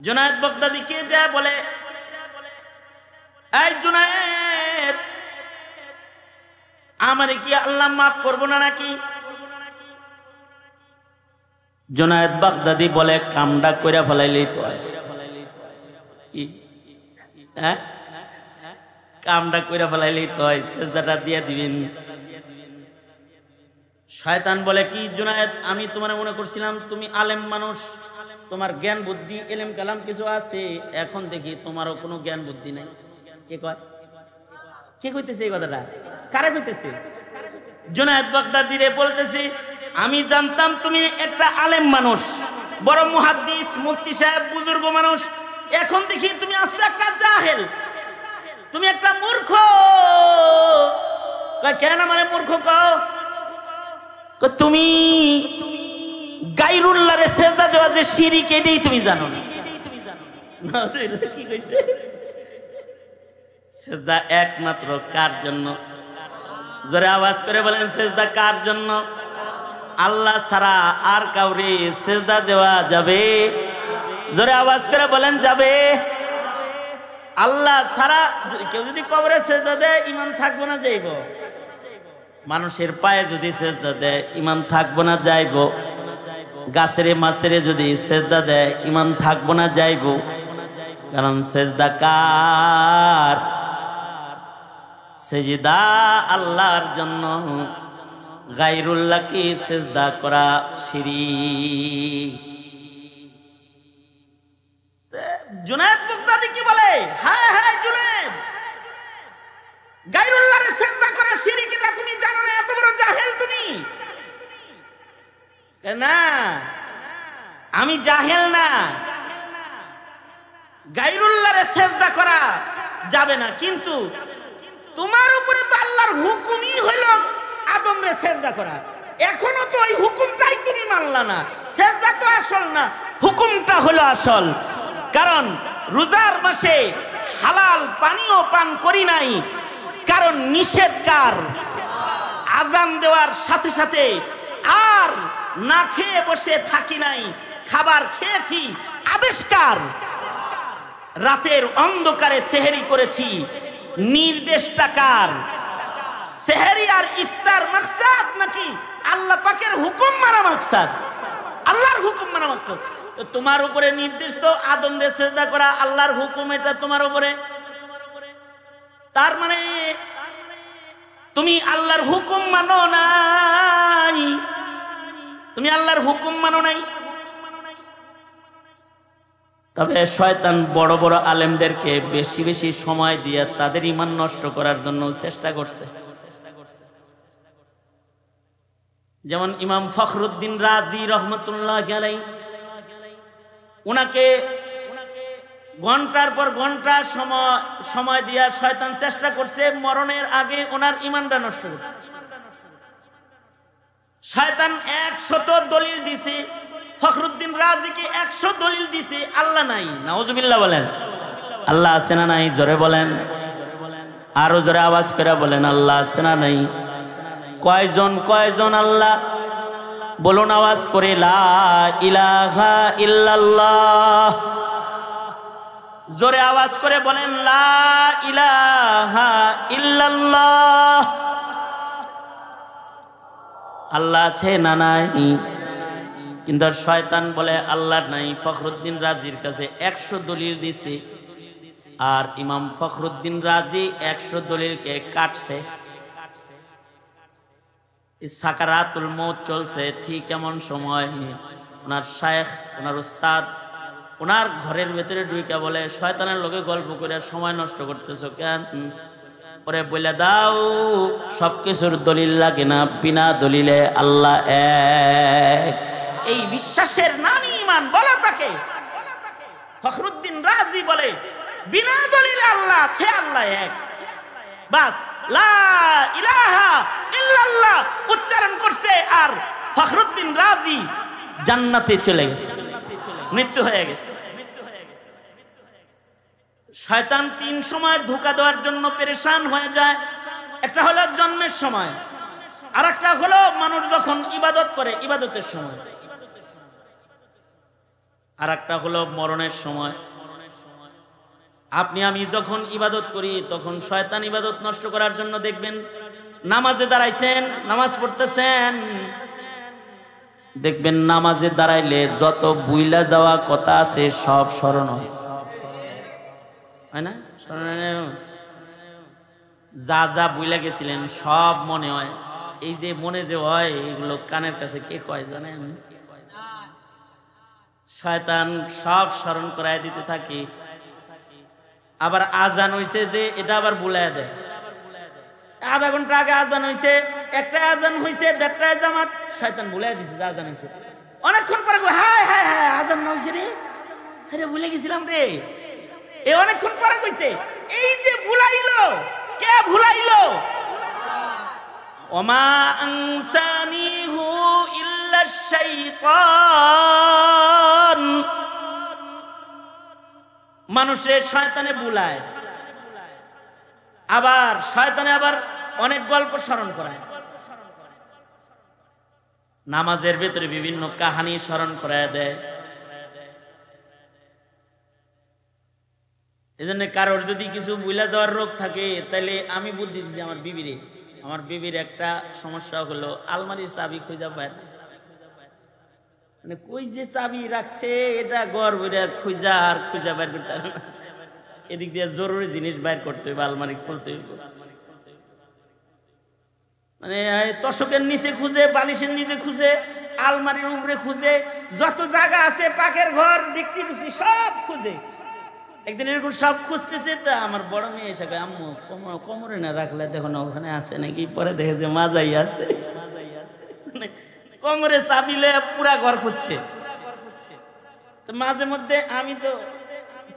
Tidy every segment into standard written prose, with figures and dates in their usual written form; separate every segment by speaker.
Speaker 1: জুনায়েদ বাগদাদীকে যা বলে, এই জুনায়েদ, আমারে কি আল্লাহ মাফ করবো না নাকি? জুনায়েদ বাগদাদী বলে, কামডা কইরা ফেলাইলেই তো হয়। হ্যাঁ, কামডা কইরা ফেলাইলেই তো হয়, সেজদাটা দিয়ে দিবেন। শয়তান বলে, কি জুনায়েদ, আমি তোমার মনে করছিলাম তুমি আলেম মানুষ, তোমার জ্ঞান বুদ্ধি এলেম কালাম কিছু আছে, এখন দেখি তোমারও কোনো জ্ঞান বুদ্ধি নাই। কে কয়? কে কইতেছে এই কথাটা? কারা কইতেছে? জুনায়েদ বাগদাদীরে বলতেছে, আমি জানতাম তুমি একটা আলেম মানুষ, বড় মুহাদ্দিস, মুফতি সাহেব, বুজুর্গ মানুষ, এখন দেখি তুমি আস্ত একটা জাহেল, তুমি একটা মূর্খ। কেন মানে মূর্খ কও? তুমি গায়রুল্লাহরে সেজদা দেওয়া যে শিরক, এটাই তুমি জানো না। কি কইছে? সেজদা একমাত্র কার জন্য? জোরে আওয়াজ করে বলেন, সেজদা কার জন্য? আল্লাহ ছাড়া আর কাউরে সেজদা দেওয়া যাবে? জোরে আওয়াজ করে বলেন, যাবে? আল্লাহ ছাড়া কেউ যদি কবরে সেজদা দেয়, ঈমান থাকবো না যাইব? মানুষের পায়ে যদি সেজদা দেয়, ঈমান থাকবো না যাইব? গাছেরে মাছেরে যদি সেজদা দেয়, ঈমান থাকবো না যাইব? কারণ সেজদা কার? সেজদা আল্লাহর জন্য, গায়রুল্লাহকে সেজদা করা শিরক। জুনায়েদ বাগদাদী কি বলে? হ্যাঁ হ্যাঁ জুনায়েদ, গায়রুল্লাহরে সেজদা করা শিরক, এটা তুমি জানো না? এত বড় জাহেল তুমি? না, আমি জাহেল না। গায়রুল্লাহরে সেজদা করা যাবে না, কিন্তু তোমার উপরে তো আল্লাহর হুকুমই হইল আদমরে সেজদা করা। এখনো তো ওই হুকুমটাই তুমি মানলা না। সেজদা তো আসল না, হুকুমটা হলো আসল। কারণ রোজার মাসে হালাল পানীয় পান করি নাই, কারণ নিষেধ কার? আজান দেওয়ার সাথে সাথে আর না খেয়ে বসে থাকি নাই, খাবার খেয়েছি, আদেশ কার? রাতের অন্ধকারে সেহরি করেছি, নির্দেশটা কার? সেহরি আর ইফতার মাকসাদ নাকি আল্লাহ পাকের হুকুম মানা মাকসাদ? আল্লাহর হুকুম মানা মাকসাদ। তোমার উপরে নির্দেশ তো আদম রে সেজদা করা, আল্লাহর হুকুম, এটা তোমার উপরে। তার মানে তুমি আল্লাহর হুকুম মানো নাই, তুমি আল্লাহর হুকুম মানো নাই। তবে শয়তান বড় বড় আলেমদেরকে বেশি বেশি সময় দিয়ে তাদের ঈমান নষ্ট করার জন্য চেষ্টা করছে। যেমন ইমাম ফখরুদ্দিন রাজি রহমতুল্লাহ আলাইহি, উনাকে ঘন্টার পর ঘন্টা সময় দিয়ে শয়তান চেষ্টা করছে মরণের আগে ওনার ঈমানটা নষ্ট করতে। শয়তান 100 দলিল দিছে, ফখরুদ্দিন রাজিকে 100 দলিল দিছে, আল্লাহ নাই। নাউজুবিল্লাহ বলেন। আল্লাহ আছে না নাই? জোরে বলেন, আরো জোরে আওয়াজ করে বলেন, আল্লাহ আছে না নাই? কয়জন কয়জন আল্লাহ বলুন আওয়াজ করে, লা ইলাহা ইল্লাল্লাহ। জোরে আওয়াজ করে বলেন, লা ইলাহা ইল্লাল্লাহ। আল্লাহ আছে না নাই? কিন্তু শয়তান বলে আল্লাহ নাই। ফখরুদ্দিন রাজির কাছে 100 দলিল দিছে, আর ইমাম ফখরুদ্দিন রাজি 100 দলিলকে কাটছে। সাকারাতুল মউত চলছে, ঠিক এমন সময় ওনার শায়েখ, ওনার উস্তাদ ওনার ঘরের ভেতরে ঢুকে বলে, শয়তানের লোকে গল্প করে সময় নষ্ট করতেছো কেন? পরে বলে দাও, সবকিছুর দলিল লাগে না, বিনা দলিলে আল্লাহ এক। এই বিশ্বাসের নামই ঈমান। বলো তাকে। ফখরুদ্দিন রাজি বলে, বিনা দলিলে আল্লাহ আছে, আল্লাহ এক। বাস লা ইলাহা ইল্লাল্লাহ উচ্চারণ করছে, আর ফখরুদ্দিন রাজি জান্নাতে চলে গেছে, মৃত্যু হয়ে গেছে। শয়তান 3 সময় ধোঁকা দেওয়ার জন্য পেরেশান হয়ে যায়। একটা হলো জন্মের সময়, আর একটা হলো মানুষ যখন ইবাদত করে, ইবাদতের সময়। আর একটা হলো মরণের সময়। আপনি আমি যখন ইবাদত করি তখন শয়তান ইবাদত নষ্ট করার জন্য দেখবেন নামাজে দাঁড়াইছেন, নামাজ পড়তেছেন, দেখবেন নামাজে দাঁড়াইলে যত বুইলা যাওয়া কথা আছে সব স্মরণ হয় না? যা যা বুইলা গেছিলেন সব মনে হয়। এই যে মনে যে হয় এগুলো কানের কাছে কে কয় জানেন? শয়তান সব স্মরণ করায় দিতে থাকে। আবার আজান হইছে যে এটা আবার ভুলাই দেয়। আধা ঘন্টা আগে আজান হইছে, একটা আজান হইছে, দেড়টায় জামাত, শয়তান ভুলাই দিছে যে আজান হইছে। অনেকক্ষণ পরে হায় হায় হায় আজান না হইছে রে, আরে ভুলে গেছিলাম রে। এই অনেকক্ষণ পরে কইছে এই যে ভুলাইলো, কে ভুলাইলো? ওমা আনসানিহু ইল্লা শাইতান। মানুষের শয়তানে ভুলায়, আবার শয়তানে আবার অনেক গল্প স্মরণ করায়। নামাজের ভেতরে বিভিন্ন কাহিনী স্মরণ করায় দেয়। এজন্য কারোর যদি কিছু ভুলা যাওয়ার রোগ থাকে তাহলে আমি বুদ্ধি দিচ্ছি আমার বিবিরে। আমার বিবির একটা সমস্যা হলো আলমারির চাবি খুঁজা পায় না, মানে কই যে চাবি রাখছে এটা ঘর বইরা খুঁজা আর খুঁজা বের করতে পারে না। এদিক দিয়ে জরুরি জিনিস বাইর করতে হবে, আলমারি খুলতে হবে, মানে তোশকের নিচে খুঁজে, বালিশের নিচে খুঁজে, আলমারির উপরে খুঁজে, যত জায়গা আছে পাকের ঘর দেখতে বুঝি সব খুঁজে। একদিন এরকম সব খুঁজতেছে তা আমার বড় মেয়ে এসে আম্মু কোমরে না রাখলে দেখো না ওখানে আছে নাকি, পরে দেখে যে মাজাই আছে, কোমরে চাবি লয়ে পুরা ঘর খুঁজছে। মাঝে মধ্যে আমি তো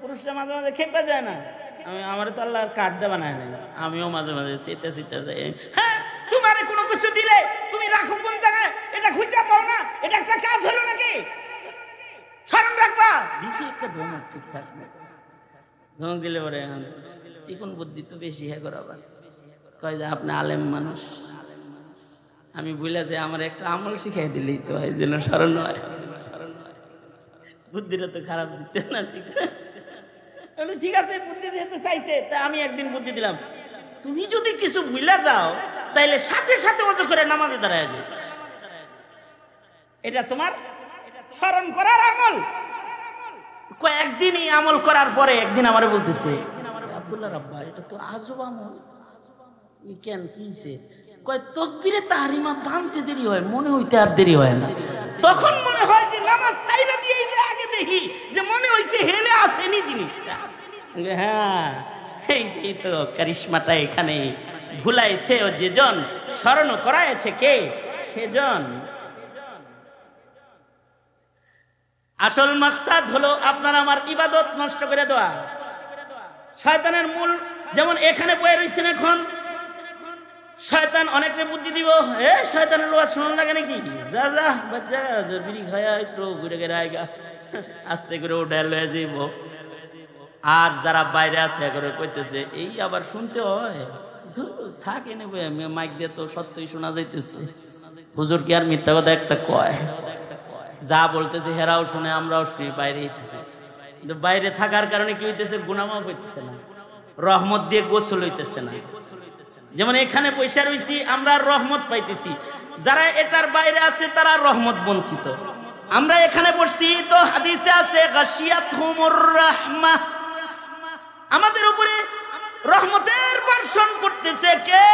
Speaker 1: পুরুষরা মাঝে মাঝে খেপে যায় না, আমার তো আল্লাহ কাঠ দিয়ে বানায় না, আমিও মাঝে মাঝে শীতে শীতে যাই। হ্যাঁ তোমারে কোনো কিছু দিলে তুমি রাখো কোন জায়গায়, এটা খুঁজে পাও না, এটা একটা কাজ হলো নাকি? স্মরণ রাখবা দিছি একটা ধমক, ঠিকঠাক ধমক দিলে পরে চিকন বুদ্ধি তো বেশি হ্যাঁ করাবার কয় যে আপনি আলেম মানুষ, আমি বুঝলে যে আমার একটা আমল শিখাই দিলেই তো হয় যেন স্মরণ হয়। বুদ্ধিটা তো খারাপ দিচ্ছে না, ঠিক আছে বুদ্ধি যেহেতু চাইছে তা আমি একদিন বুদ্ধি দিলাম, তুমি যদি কিছু ভুলে যাও তাইলে সাথে সাথে ওযু করে নামাজে দাঁড়ায় যায়, এটা তোমার স্মরণ করার আমল। কয়েকদিনই আমল করার পরে একদিন আমারে বলতেছে আব্দুল্লাহ রাব্বা এটা তো আজব আমল, কেন কিছে? কয় তাকবীরে তাহরিমা বানতে দেরি হয়, মনে হইতে আর দেরি হয় না। তখন মনে হয় যে নামাজ সাইরা দিয়ে আগে দেখি যে মনে হইছে হেলে আসেনি জিনিসটা। হ্যাঁ এইটাই তো কারিশমাটা এখানে, ভুলাইছে ও যেজন, স্মরণ করাইছে কে সেজন। আসল মাকসাদ হলো আপনার আমার ইবাদত নষ্ট করে দেওয়া। শয়তানের মূল, যেমন এখানে বয়ে রয়েছেন এখন, শয়তান অনেকরে বুদ্ধি দিব, শয়তানের ওয়াজ শোনা লাগে নাকি, যা যা বাচ্চা বিড়ি খায়া একটু ঘুরে ঘুরে আয়গা, আস্তে করে উঠে লয়ে যাইব। আর যারা বাইরে আছে করে কইতেছে এই আবার শুনতে হয়, থাকে নেবে মাইক দিয়ে তো সত্যই শোনা যাইতেছে, হুজুর কি আর মিথ্যা কথা একটা কয়? যা বলতেছে হেরাও শুনে আমরাও শুনি, বাইরেই থাকে। কিন্তু বাইরে থাকার কারণে কি হইতেছে, গুনাহও হইতেছে না, রহমত দিয়ে গোসল হইতেছে না। যেমন এখানে পয়সা রয়েছি আমরা রহমত পাইতেছি, যারা এটার বাইরে আছে তারা রহমত বঞ্চিত। আমরা এখানে বসছি তো হাদিসে আছে গাশিয়াতহুমুর রাহমাহ, আমাদের উপরে রহমতের বর্ষণ করতেছে কে?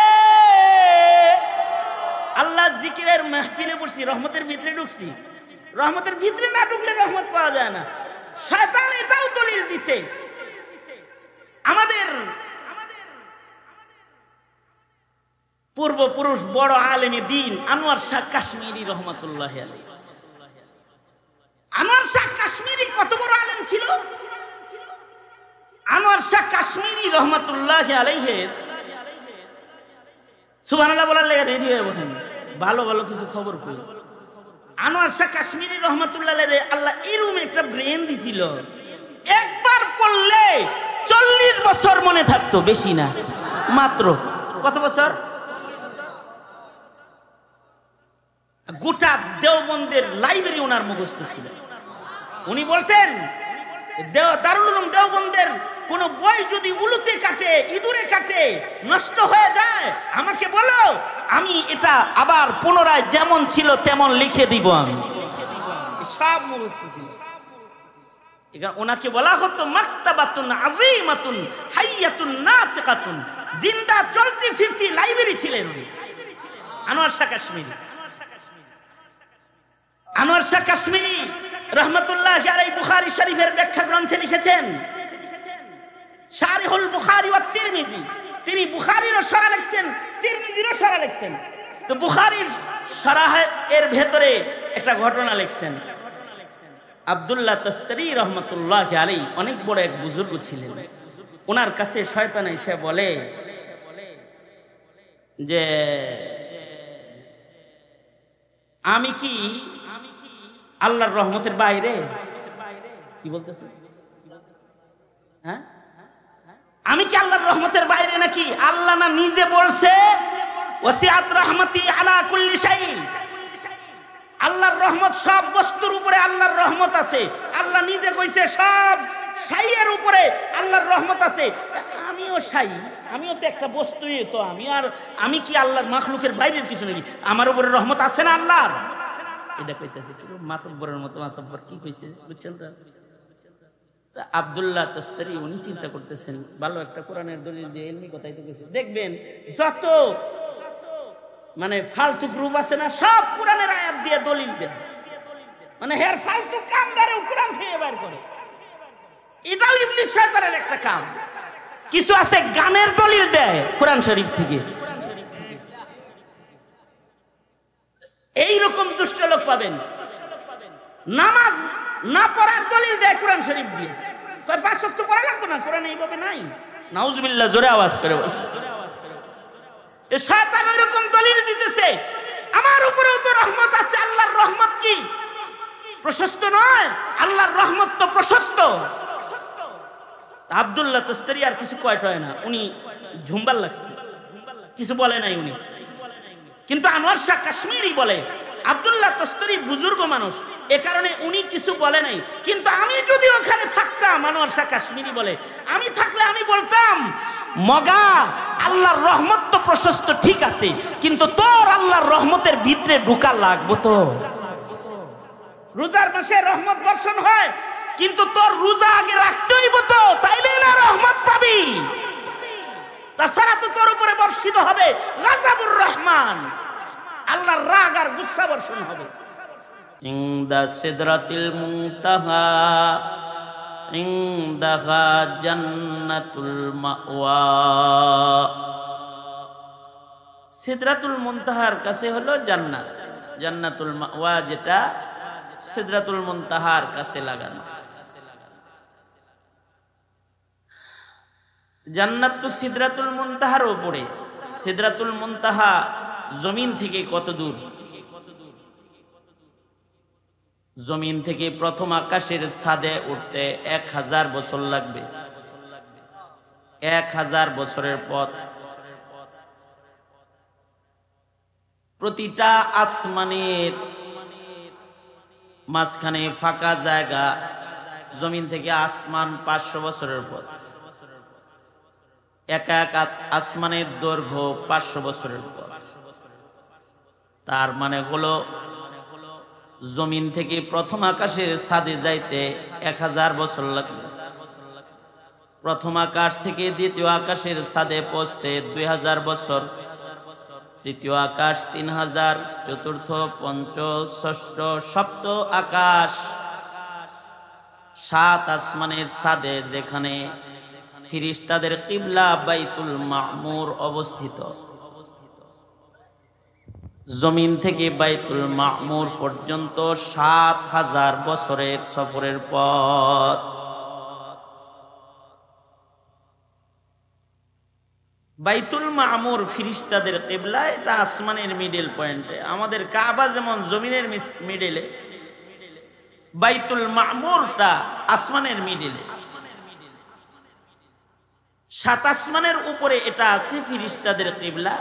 Speaker 1: আল্লাহ জিকিরের মাহফিলে বসছি, রহমতের ভিতরে ঢুকছি। রহমতের ভিতরে না ঢুকলে রহমত পাওয়া যায় না। শয়তান এটাও দলিল দিচ্ছে। আমাদের পূর্বপুরুষ বড় আলেমে দ্বীন আনোয়ার শাহ কাশ্মীরি রহমাতুল্লাহ আলাইহি, আনোয়ার শাহ কাশ্মীরি কত বড় আলেম ছিল! আনোয়ার শাহ কাশ্মীরি রহমাতুল্লাহ আলাইহি সুবহানাল্লাহ বলার লেগে রেডি হয়ে বসেন, ভালো ভালো কিছু খবর কই। আনোয়ার শাহ কাশ্মীরি রহমাতুল্লাহ আলাইহি আল্লাহ এরকম একটা ব্রেন দিছিল, একবার পড়লে 40 বছর মনে থাকতো, বেশি না, মাত্র কত বছর? গোটা দেওবন্দের লাইব্রেরি ওনার মুখস্থ ছিল। উনি বলতেন দারুল উলুম দেওবন্দের কোন বই যদি উলুতে কাটে, ইঁদুরে কাটে, নষ্ট হয়ে যায়, আমাকে বলো, আমি এটা আবার পুনরায় যেমন ছিল তেমন লিখে দিব। আমি সব মুখস্থ ছিল। ওনাকে বলা হতো মাকতাবাতুন আযীমাতুন হাইয়াতুন নাতিকাতুন, জিন্দা চলতি ফিরতি লাইব্রেরি ছিলেন উনি। আনোয়ার শাহ কাশ্মীরি, আনোয়ার শাহ কাশ্মীরি রহমতুল্লাহি আলাইহি বুখারী শরীফের ব্যাখ্যা গ্রন্থে লিখেছেন শারিহুল বুখারী ওয়া তিরমিজি। তিনি বুখারীরও শরহ লিখছেন, তিরমিজিরও শরহ লিখছেন। তো বুখারীর শরহ এর ভেতরে একটা ঘটনা লিখছেন। আব্দুল্লাহ তাস্তারি রহমতুল্লাহি আলাইহি অনেক বড় এক বুজুর্গ ছিলেন। ওনার কাছে শয়তান এসে বলে যে আমি কি আল্লাহর রহমতের বাইরে? কি বলতেছে? হ্যাঁ, আমি কি আল্লাহর রহমতের বাইরে নাকি? আল্লাহ না নিজে বলছে ওয়াসিআত রাহমাতি আলা কুল্লি শাই, আল্লাহর রহমত সব বস্তুর উপরে আল্লাহর রহমত আছে। আল্লাহ নিজে কইছে সব শাইয়ের উপরে আল্লাহর রহমত আছে। আমিও শাই, আমিও তো একটা বস্তুই, তো আমি কি আল্লাহর মাখলুকের বাইরের কিছু নাকি? আমার উপরে রহমত আছে না আল্লাহর? এটা কইতেছে কি মাতব্বরের মতো। মাতব্বর কি কইছে বুঝছেন তো? আব্দুল্লাহ তাস্তারি উনি চিন্তা করতেছেন ভালো একটা কোরআনের দলিল দিয়ে এলমি কথাই তো কইছে। দেখবেন যত মানে ফালতু গ্রুপ আছে না, সব কোরআনের আয়াত দিয়ে দলিল দেন, মানে হের ফালতু কামদারে কোরআন থেকে বের করে। এটাও ইবলিস শয়তানের একটা কাম। কিছু আছে গানের দলিল দেয় কোরআন শরীফ থেকে। এইরকম দুষ্ট লোক পাবেন। নামাজ না পড়ার দলিল দেয় কোরআন শরীফ দিয়ে। পাঁচ ওয়াক্ত পড়া লাগবে না, কোরআন এইভাবে নাই। নাউজুবিল্লাহ, জোরে আওয়াজ করে বল। শয়তান ওইরকম দলিল দিতেছে আমার উপরেও তো রহমত আছে। আল্লাহর রহমত কি প্রশস্ত নয়? আল্লাহর রহমত তো প্রশস্ত। আব্দুল্লাহ তাস্তারি আর কিছু কয়টা হয় না, উনি ঝুমবার লাগছে, কিছু বলে নাই উনি। কিন্তু আনোয়ার শাহ কাশ্মীরি বলে আব্দুল্লাহ তাস্তারি বুজুর্গ মানুষ, এ কারণে উনি কিছু বলে নাই। কিন্তু আমি যদি ওখানে থাকতাম, আনোয়ার শাহ কাশ্মীরি বলে, আমি থাকলে আমি বলতাম মগা আল্লাহর রহমত তো প্রশস্ত ঠিক আছে, কিন্তু তোর আল্লাহর রহমতের ভিতরে ঢোকা লাগবো তো। রোজার মাসে রহমত বর্ষণ হয়, কিন্তু তোর রোজা আগে রাখতে হইব তো, তাইলে না রহমত পাবি। তাছাড়া তো তোর উপরে বর্ষিত হবে গাযাবুর রহমান, আল্লাহর রাগ আর গুসা বর্ষণ হবে। ইনদা সিদরাতিল মুনতাহা ইনদাহা জান্নাতুল মাওয়া। সিদরাতুল মুনতাহার কাছে হলো জান্নাত, জান্নাতুল মাওয়া যেটা সিদরাতুল মুনতাহার কাছে লাগানো। জান্নাত তো সিদরাতুল মুনতাহার উপরে। সিদরাতুল মুনতাহা জমিন থেকে কত দূর? জমিন থেকে প্রথম আকাশের ছাদে উঠতে 1000 বছর লাগবে। 1000 বছরের পথ। প্রতিটা আসমানের মাঝখানে ফাঁকা জায়গা। জমিন থেকে আসমান 500 বছরের পথ। এক এক আসমানের দৈর্ঘ্য 500 বছরের পথ। তার মানে হলো জমিন থেকে প্রথম আকাশের ছাদে যাইতে 1000 বছর লাগবে। প্রথম আকাশ থেকে দ্বিতীয় আকাশের ছাদে পৌঁছতে 2000 বছর। তৃতীয় আকাশ 3000, চতুর্থ, পঞ্চম, ষষ্ঠ, সপ্ত আকাশ, 7 আসমানের ছাদে যেখানে ফেরেশতাদের কিবলা বাইতুল মামুর অবস্থিত। জমিন থেকে বাইতুল মামুর পর্যন্ত 7000 বছরের সফরের পথ। বাইতুল মামুর ফেরেশতাদের কিবলা, এটা আসমানের মিডল পয়েন্টে। আমাদের কাবা যেমন জমিনের মিডলে, বাইতুল মামুরটা আসমানের মিডলে। 7 আসমানের উপরে এটা আছে ফেরেশতাদের কিবলা।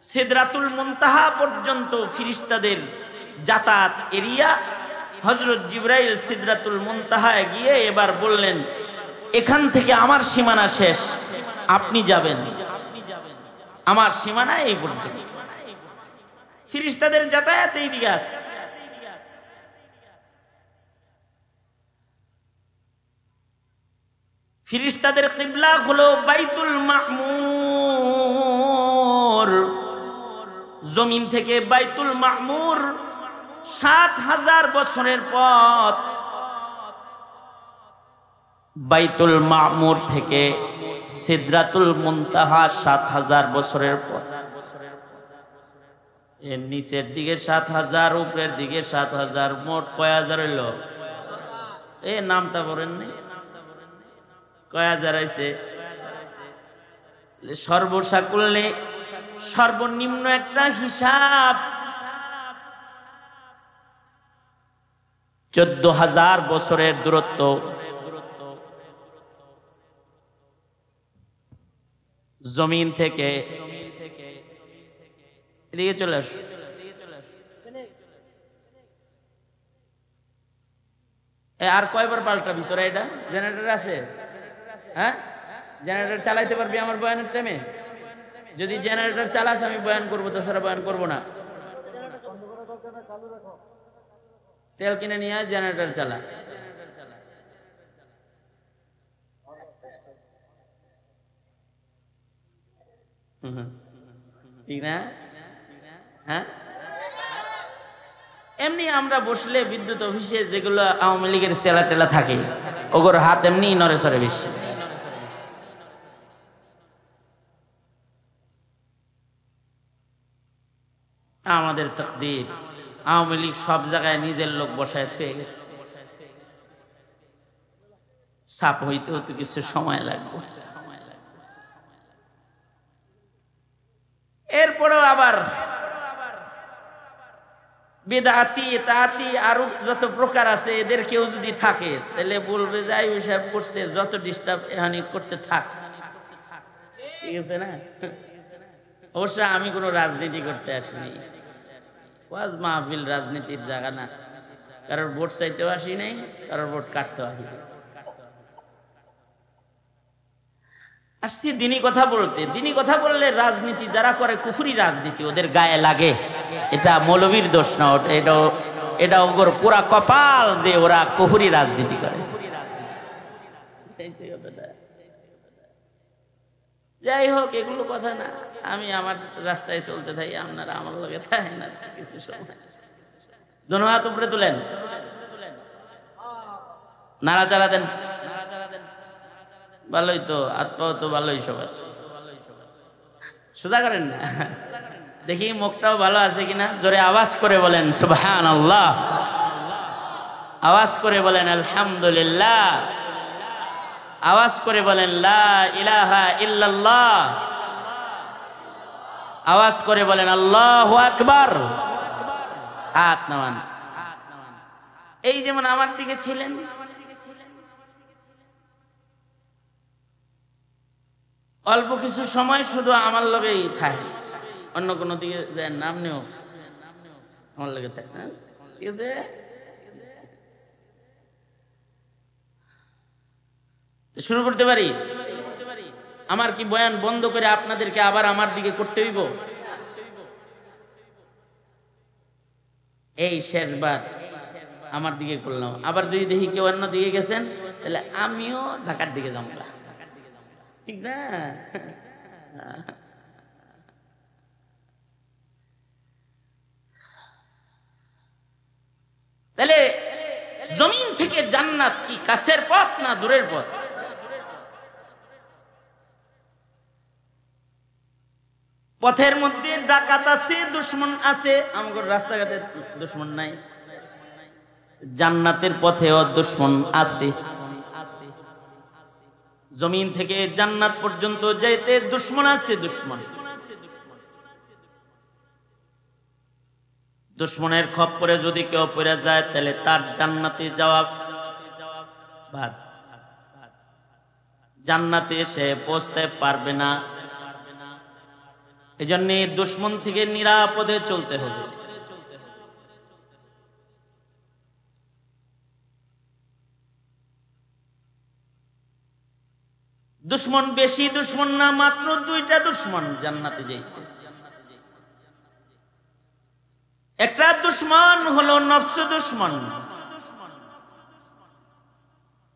Speaker 1: সিদরাতুল মুনতাহা পর্যন্ত ফেরেশতাদের যাতায়াত এরিয়া হযরত জিবরাইল সিদরাতুল মুনতাহায় গিয়ে এবার বললেন, এখান থেকে আমার সীমানা শেষ, আপনি যাবেন, আমার সীমানা এই পর্যন্ত। ফেরেশতাদের যাতায়াত এই দিকে আছে। ফেরেশতাদের কিবলা হলো বাইতুল মামুর। জমিন থেকে বাইতুল মামুর ৭,০০০ বছরের পথ। বাইতুল মামুর থেকে সিদরাতুল মুনতাহা ৭,০০০ বছরের পথ। এর নিচের দিকে ৭,০০০, উপরের দিকে ৭,০০০, মোট কয় হাজার হইল? এ নামটা বলেন নি, কয় হাজার হয়েছে? সর্বসা করলে সর্বনিম্ন একটা হিসাব ১৪,০০০ বছরের দূরত্ব। জমিন থেকে এদিকে চলে আস। আর কয়বার পাল্টা ভিতরে? এটা জেনারেটর আছে? হ্যাঁ, জেনারেটর চালাইতে পারবি আমার বয়ানের টাইমে? যদি জেনারেটর চালাস আমি বয়ান করবো, তাছাড়া বয়ান করবো না। তেল কিনে নিয়ে জেনারেটর চালা। ঠিক না? হ্যাঁ, এমনি আমরা বসলে বিদ্যুৎ অফিসে যেগুলো আওয়ামী লীগের চেলা টেলা থাকে, ওগুলোর হাত এমনি নড়ে চড়ে বেশি। আমাদের তাকদীর, আওয়ামী লীগ সব জায়গায় নিজের লোক বসায় থয়ে গেছে। সাপ হইতে হতে কিছু সময় লাগবে। এরপরেও আবার বেদাতি তাতি আরো যত প্রকার আছে, এদের কেউ যদি থাকে তাহলে বলবে যাই হিসাব করছে, যত ডিস্টার্ব এখানে করতে থাক। ঠিক আছে না? অবশ্য আমি কোনো রাজনীতি করতে আসিনি, ওয়াজ মাহফিল রাজনীতির জায়গা না। কারোর ভোট চাইতেও আসি নাই, কারোর ভোট কাটতেও আসি নাই। আসছি দিনী কথা বলতে। দিনী কথা বললে রাজনীতি যারা করে কুফরি রাজনীতি ওদের গায়ে লাগে। এটা মৌলবীর দোষ না, এটা ওর পুরা কপাল যে ওরা কুফরি রাজনীতি করে। যাই হোক, এগুলো কথা না, আমি আমার রাস্তায় চলতে থাকি, আপনারা আমার লগে থাকেন না কিছু সময়। দোনো হাত উপরে তুলেন, নাড়াচাড়া দেন। ভালোই তো, আত্মাও তো ভালোই, সবার সোজা করেন না। দেখি মুখটাও ভালো আছে কিনা। জোরে আওয়াজ করে বলেন সুবহানাল্লাহ, আওয়াজ করে বলেন আলহামদুলিল্লাহ, আওয়াজ করে বলেন লা ইলাহা ইল্লাল্লাহ, আওয়াজ করে বলেন আল্লাহু আকবার। হাত নামান। এই যেমন আমার দিকে ছিলেন, অল্প কিছু সময় শুধু আমার লগেই থাকে, অন্য কোনো দিকে নাম নেও, আমার লগে থাকে না। ঠিক আছে, শুরু করতে পারি? আমার কি বয়ান বন্ধ করে আপনাদেরকে আবার আমার দিকে করতে হইব? এই শেষবার আমার দিকে করলাম, আবার যদি দেখি কেউ অন্য দিকে গেছেন তাহলে আমিও ঢাকার দিকে যাবো, ঠিক না? তাহলে জমিন থেকে জান্নাত কি কাছের পথ না দূরের পথ? পথের মধ্যে ডাকাত আছে, দুশমন আছে, আমাদের রাস্তাঘাটে দুশমন নাই। জান্নাতের পথেও দুশমন আছে। জমিন থেকে জান্নাত পর্যন্ত যাইতে দুশমন আছে, দুশমন। দুশমনের খপ্পরে যদি কেউ পড়ে যায় তাহলে তার জান্নাতে যাওয়া বাদ, জান্নাতে সে পৌঁছতে পারবে না। এজন্য দুশমন থেকে নিরাপদে চলতে হবে। দুশ্মন বেশি দুশ্মন না, মাত্র দুইটা দুশ্মন জান্নাতে যাইতে। একটা দুশ্মন হলো নফস দুশ্মন,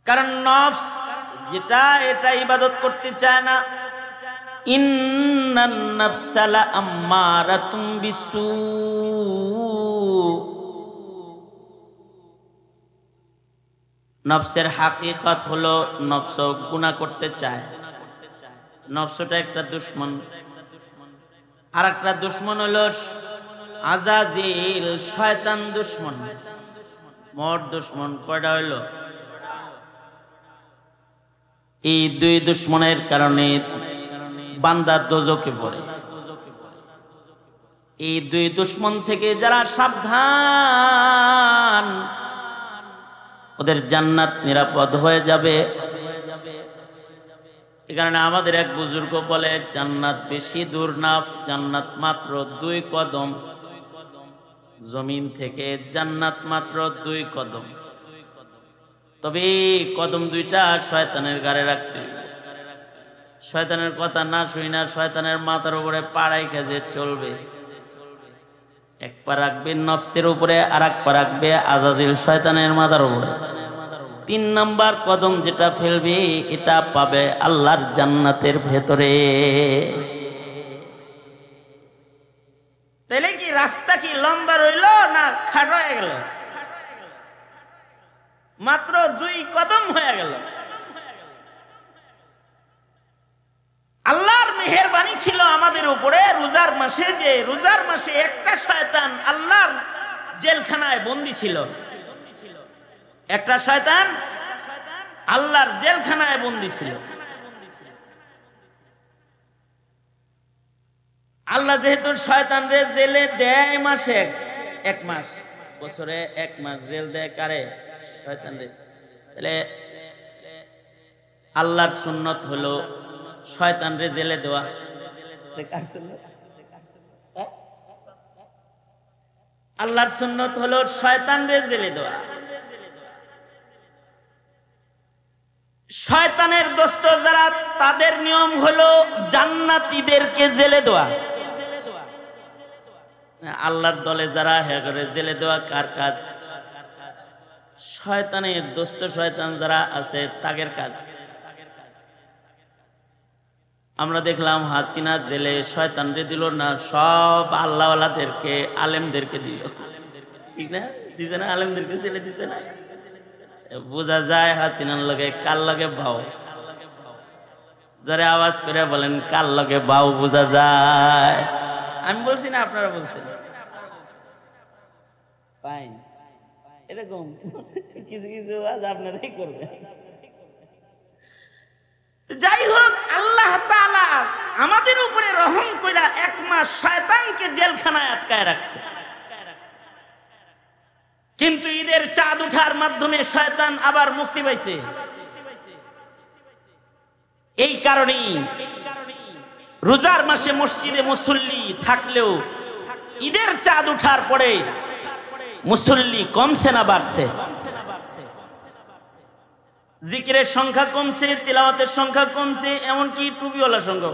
Speaker 1: কারণ নফস যেটা এটা ইবাদত করতে চায় না। ইন্নান নাফসা লাআম্মারাতুম বিসু, নফসের হাকিকত হলো নফস গুনাহ করতে চায়। নফসটা একটা দুশ্মন। আর একটা দুশ্মন হলো আজাজিল, শয়তান দুশ্মন। মোট দুশ্মন কয়টা হইল? এই দুই দুশ্মনের কারণে বান্দা দোজখে পড়ে। এই দুই দুশ্মন থেকে যারা সাবধান, ওদের জান্নাত নিরাপদ হয়ে যাবে। এই কারণে আমাদের এক বুজুর্গ বলে, জান্নাত বেশি দূর না, জান্নাত মাত্র 2 কদম। জমিন থেকে জান্নাত মাত্র 2 কদম। তবে কদম দুইটা শয়তানের গাড়ে রাখতে, শয়তানের কথা না শুই না, শয়তানের মাথার উপরে পাড়াই খেজে চলবে। এক পা রাখবে নফসের উপরে, আর এক পা রাখবে আজাজিল শয়তানের মাথার উপরে। 3 নাম্বার কদম যেটা ফেলবে এটা পাবে আল্লাহর জান্নাতের ভেতরে। তাইলে কি রাস্তা কি লম্বা রইল না খাটো হয়ে গেল? মাত্র 2 কদম হয়ে গেল। আল্লাহর মেহেরবানি ছিল আমাদের উপরে রোজার মাসে, যে রোজার মাসে একটা শয়তান আল্লাহর জেলখানায় বন্দী ছিল। একটা শয়তান আল্লাহর জেলখানায় বন্দী ছিল। আল্লাহ যেহেতু শয়তানরে জেলে দেয় মাসে 1 মাস, বছরে 1 মাস জেল দেয় কারে? শয়তানরে। তাহলে আল্লাহর সুন্নত হলো শয়তানরে জেলে দেওয়া। আল্লাহর সুন্নত হলো শয়তানরে জেলে দেওয়া। শয়তানের দোস্ত যারা, তাদের নিয়ম হলো জান্নাতীদেরকে জেলে দেওয়া। আল্লাহর দলে যারা হ্যাঁ করে জেলে দেওয়া কার কাজ? শয়তানের দোস্ত শয়তান যারা আছে তাদের কাজ। আমরা দেখলাম হাসিনা জেলে শয়তানরে দিল না, সব আল্লাহওয়ালাদেরকে আলেমদেরকে দিল। ঠিক না? দিছে না? আলেমদেরকে জেলে দিছে না? বোঝা যায় হাসিনার লগে কার লগে বাউ। যারা আওয়াজ করে বলেন কার লগে বাউ, বোঝা যায়। আমি বলছি না, আপনারা বলছেন। ফাইন, এরকম কিছু কিছু আজ আপনারাই করবেন। যাই হোক, আল্লাহ তাআলা আমাদের উপরে রহম কইরা 1 মাস শয়তানকে জেলখানায় আটকায় রাখছে। কিন্তু ঈদের চাঁদ উঠার মাধ্যমে শয়তান আবার মুক্তি পাইছে। এই কারণেই রোজার মাসে মসজিদে মুসল্লি থাকলেও ঈদের চাঁদ উঠার পরে মুসল্লি কমছে না বাড়ছে? জিকিরের সংখ্যা কমছে, তিলাওয়াতের সংখ্যা কমছে, এমনকি টুপিওয়ালার সংখ্যা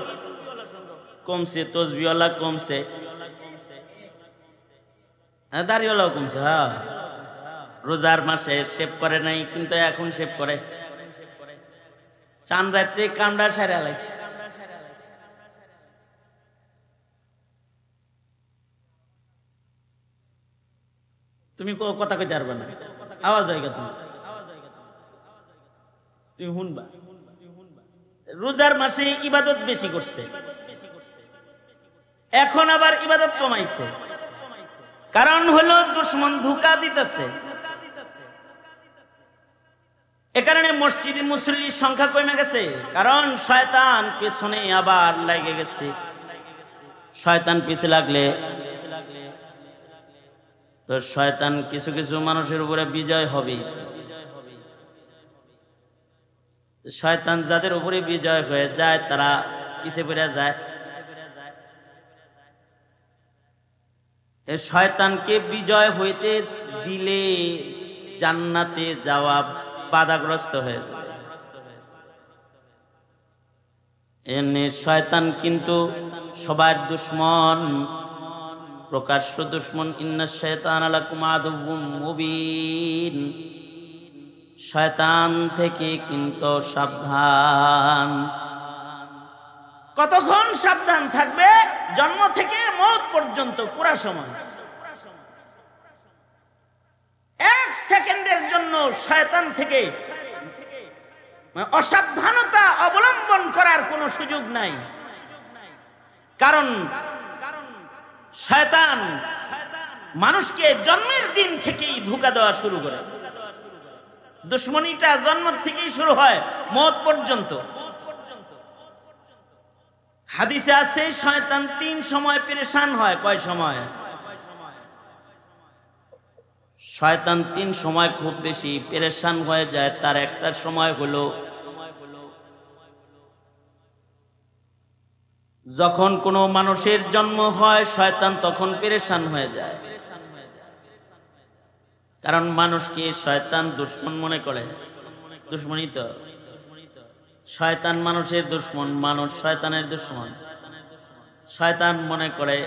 Speaker 1: কমছে, তসবিওয়ালা কমছে, দাড়িওয়ালাও কমছে। হ্যাঁ, রোজার মাসে শেভ করে নাই, কিন্তু এখন শেভ করে। চান রাত্রে কামড়া সারা লাগছে। তুমি কথা কইতে পারবে না, আওয়াজ হয় তুমি, তুমি শুনবা। রোজার মাসে ইবাদত বেশি করছে, এখন আবার ইবাদত কমাইছে। কারণ হলো দুশ্মন ধোঁকা দিতেছে। এ কারণে মসজিদে মুসল্লির সংখ্যা কমে গেছে, কারণ শয়তান পেছনে আবার লেগে গেছে। শয়তান পিছে লাগলে তো শয়তান কিছু কিছু মানুষের উপরে বিজয় হবে। শয়তান যাদের উপরে বিজয় হয়ে যায় তারা পিছে পড়ে যায়। শয়তানকে বিজয় হইতে দিলে জান্নাতে যাওয়া বাধাগ্রস্ত হয়ে যায়। এনে শয়তান কিন্তু সবার দুশ্মন, প্রকাশ্য দুশ্মন। ইন্নাশ শায়তানা লাকুম আদুউম মুবিন। শয়তান থেকে কিন্তু সাবধান। কতক্ষণ সাবধান থাকবে? জন্ম থেকে মওত পর্যন্ত পুরা সময়। এক সেকেন্ডের জন্য শয়তান থেকে অসাবধানতা অবলম্বন করার কোনো সুযোগ নাই। কারণ শয়তান মানুষকে জন্মের দিন থেকেই ধোঁকা দেওয়া শুরু করে। দুশ্মনীটা জন্ম থেকেই শুরু হয় মওত পর্যন্ত। হাদিসে আছে শয়তান 3 সময় পেরেশান হয়। কয় সময়? শয়তান 3 সময় খুব বেশি পেরেশান হয়ে যায়। তার একটা সময় হলো যখন কোনো মানুষের জন্ম হয়, শয়তান তখন পেরেশান হয়ে যায়। কারণ মানুষকে শয়তান দুশ্মন মনে করে। দুশ্মনই তো। শয়তান মানুষের দুশ্মন, মানুষ শয়তানের দুশ্মন। শয়তান মনে করে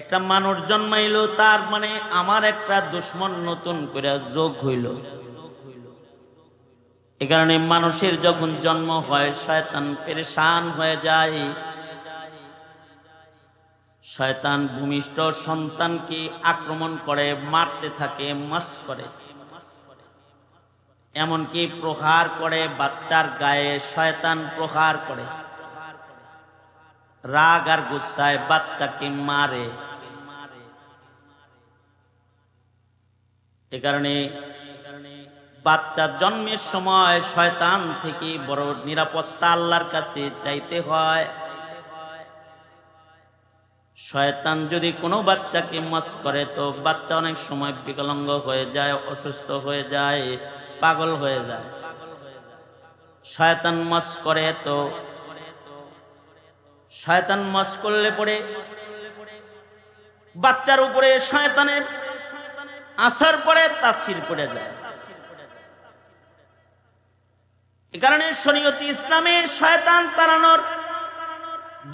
Speaker 1: একটা মানুষ জন্মাইলো, তার মানে আমার একটা দুশ্মন নতুন করে যোগ হইল। এ কারণে মানুষের যখন জন্ম হয় শয়তান পেরেশান হয়ে যায়। শয়তান ভূমিষ্ঠ সন্তানকে আক্রমণ করে, মারতে থাকে, মাস করে, এমনকি প্রহার করে। বাচ্চার গায়ে শয়তান প্রহার করে, রাগ আর গুসায় বাচ্চাকে মারে। এ কারণে বাচ্চা জন্মের সময় শয়তান থেকে বড় নিরাপত্তা আল্লাহর কাছে চাইতে হয়। শয়তান যদি কোনো বাচ্চাকে মাস করে তো বাচ্চা অনেক সময় বিকলাঙ্গ হয়ে যায়, অসুস্থ হয়ে যায়, পাগল হয়ে যায়। শয়তান মাস করে তো শয়তান মাস করলে পরে বাচ্চার উপরে শয়তানের আসর পড়ে, তাসির পড়ে যায়। এ কারণে শরীয়তে ইসলামে শয়তান তাড়ানোর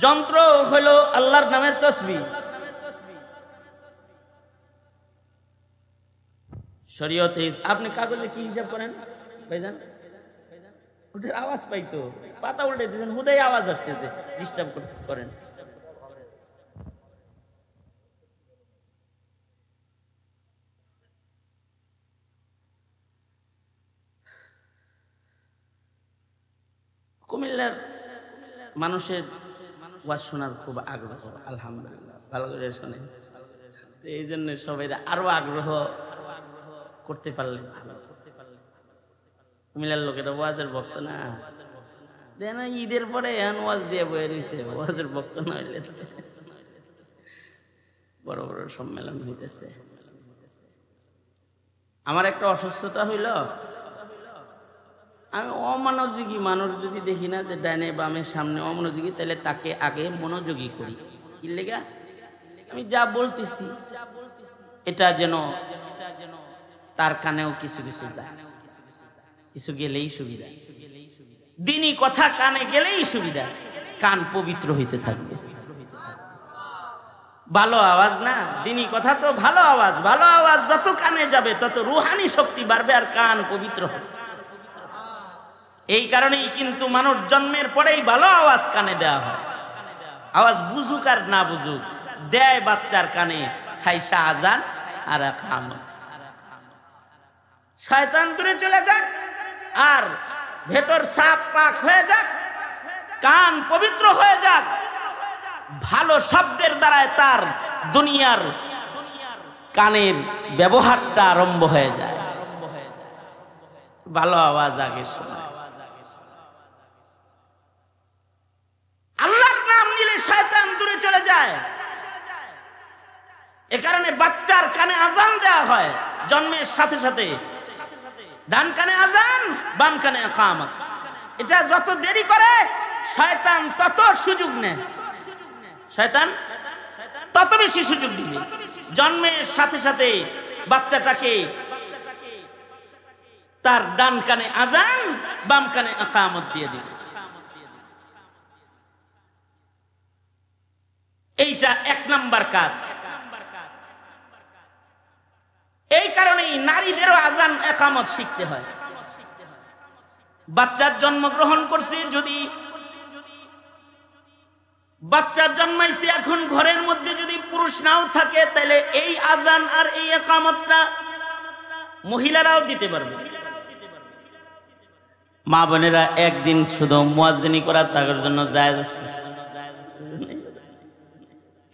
Speaker 1: যন্ত্র হলো আল্লাহর নামের তাসবিহ। শরীয়তে আপনি কাগজে কি হিসাব করেন ভাইজান? ওটার আওয়াজ পাইতো, পাতা উল্টে দিয়েছেন, হুদাই আওয়াজ আসতেছে, ডিস্টার্ব করেন। কুমিল্লার মানুষের ওয়াজ শোনার খুব আগ্রহ, আলহামদুলিল্লাহ, ভালো করে শোনে। এই জন্য সবাই আরো আগ্রহ করতে পারলেন। কুমিল্লার লোকেরা ওয়াজের ভক্ত না, দেন ঈদের পরে এখন ওয়াজ দিয়ে বয়ে রয়েছে। ওয়াজের ভক্ত না হইলে বড় বড় সম্মেলন হইতেছে। আমার একটা অসুস্থতা হইল, আমি অমনোযোগী মানুষ যদি দেখি না যে ডাইনে বামে সামনে অমনোযোগী, তাহলে তাকে আগে মনোযোগী করি। কি লেগা? আমি যা বলতেছি এটা যেন তার কানেও কিছু কিছু যায়, কিছু গেলেই সুবিধা। দিনই কথা কানে গেলেই সুবিধা, কান পবিত্র হইতে থাকবে। ভালো আওয়াজ না, দিনই কথা তো ভালো আওয়াজ। ভালো আওয়াজ যত কানে যাবে তত রুহানি শক্তি বাড়বে আর কান পবিত্র হবে। এই কারণেই কিন্তু মানুষ জন্মের পরেই ভালো আওয়াজ কানে দেওয়া হয়। আওয়াজ বুঝুক আর না বুঝুক দেয় বাচ্চার কানে খাইসা আজান আর ইকামত। শয়তান দূরে চলে যাক আর ভেতর সাফ পাক হয়ে যাক, কান পবিত্র হয়ে যাক, ভালো শব্দের দ্বারায় তার দুনিয়ার কানের ব্যবহারটা আরম্ভ হয়ে যায়। ভালো আওয়াজ আগে শোনায়। আল্লাহর নাম নিলে শয়তান দূরে চলে যায়। এ কারণে বাচ্চার কানে আজান দেওয়া হয় জন্মের সাথে সাথে। ডান কানে আজান, বাম কানে ইকামত। এটা যত দেরি করে শয়তান তত সুযোগ নেয়, শয়তান তত বেশি সুযোগ দিবে। জন্মের সাথে সাথে বাচ্চাটাকে তার ডান কানে আজান, বাম কানে ইকামত দিয়ে দিবে। এইটা এক নাম্বার কাজ। এই কারণেই নারীদেরও আজান একামত শিখতে হয়। বাচ্চার জন্মগ্রহণ করছে, যদি বাচ্চা জন্মাইছে এখন ঘরের মধ্যে যদি পুরুষ নাও থাকে, তাহলে এই আজান আর এই একামতটা মহিলারাও দিতে পারবে। মা বোনেরা একদিন শুধু মুয়াজ্জিনি করা তাদের জন্য জায়েজ আছে,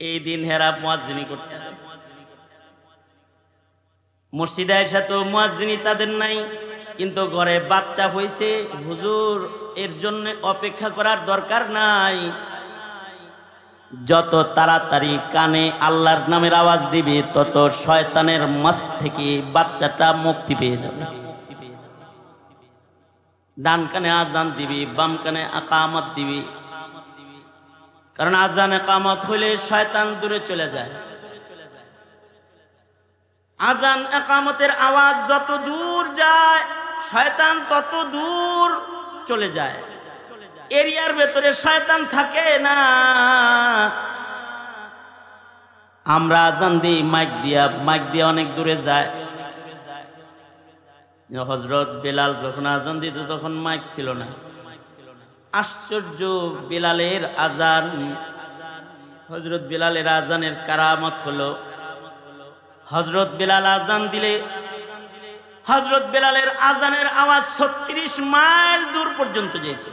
Speaker 1: এই দিন হেরা মুয়াজ্জিনি করতে হবে। মসজিদে এসে তো মুয়াজ্জিনি তাদের নাই, কিন্তু ঘরে বাচ্চা হয়েছে, হুজুর এর জন্য অপেক্ষা করার দরকার নাই, যত তাড়াতাড়ি কানে আল্লাহর নামের আওয়াজ দিবি তত শয়তানের মাস থেকে বাচ্চাটা মুক্তি পেয়ে যাবে। ডান কানে আজান দিবি, বাম কানে একামত দিবি, কারণ আজান একামত হইলে শয়তান দূরে চলে যায়। আজান একামতের আওয়াজ যত দূর যায় শয়তান তত দূর চলে যায়। এরিয়ার ভেতরে শয়তান থাকে না। আমরা আজান দিই মাইক দিয়া অনেক দূরে যায়। হযরত বেলাল যখন আজান দিত তখন মাইক ছিল না। আশ্চর্য, বেলালের আজান, হযরত বেলালের আজানের কারামত হলো, হযরত বেলাল আজান দিলে হযরত বেলালের আজানের আওয়াজ 36 মাইল দূর পর্যন্ত যেত।